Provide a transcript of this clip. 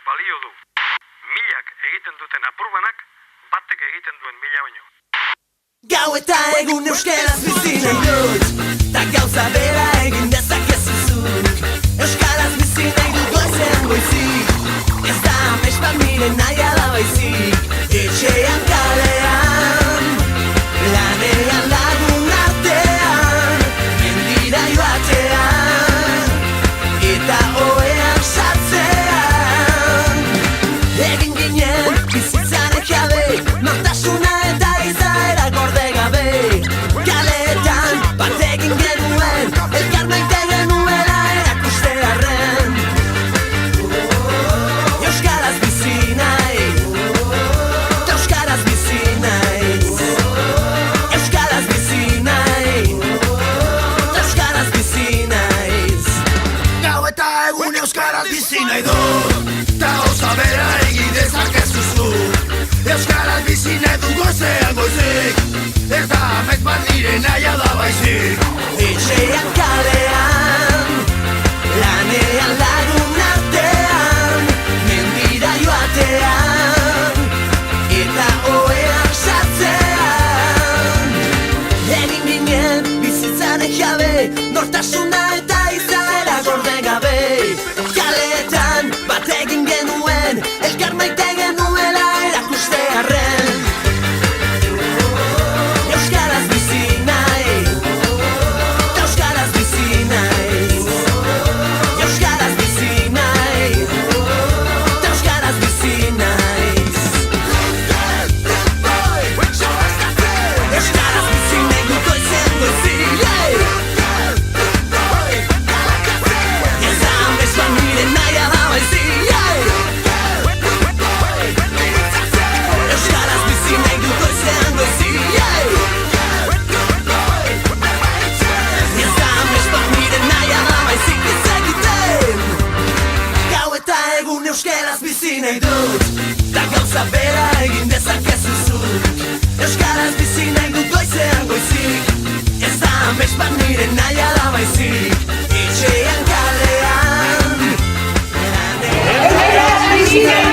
balio du. Milak egiten duten apurbanak, batek egiten duen mila baino. Gau eta egun euskaraz bizi nahi dut, ta gauza bera egin dezakezu zuk. Euskaraz bizi nahi dut goizean goizik, ez da amets bat nire naia da baizik. Etxean kalean, lanean lagun artean, mendira joatean, eta oean sartzean. Egin ginen bizitzaren jabe, nortasuna eta izaera gorde gabe. Kaleetan bat egin genuen, elkar maite genuela erakustearren. Euskaraz bizi nahi, ta euskaraz bizi naiz. Euskaraz bizi nahi, ta euskaraz bizi naiz. Gau eta egun euskaraz bizi nahi dut, ta gauza bera egin dezakezu zuk. Euskaraz bizi nahi dut goizean goizik, ez da amets bat nire naia da baizik. Etxean kalean, lanean lagun artean, mendira joatean, eta oean sartzean. Egin ginen bizitzaren jabe, nortasuna eta izaera gorde gabe. Kaleetan bat egin genuen, elkar maite genuela erakustearren. Euskaraz bizi nahi, ta euskaraz bizi naiz. Euskaraz bizi nahi, ta euskaraz bizi naiz. Euskaraz bizi nahi dut goizean goizik. Ez da amets bat nire naia da baizik. Euskaraz bizi nahi dut goizean goizik. Ez da amets bat nire naia da baizik ez egiten. Gau eta egun euskaraz bizi nahi dut, ta gauza bera egin dezakezu zuk. Euskaraz bizi nahi dut goizean goizik, ez da amets bat nire naia da baizik. Etxean kalean, lanean Euskaraz bizi nahi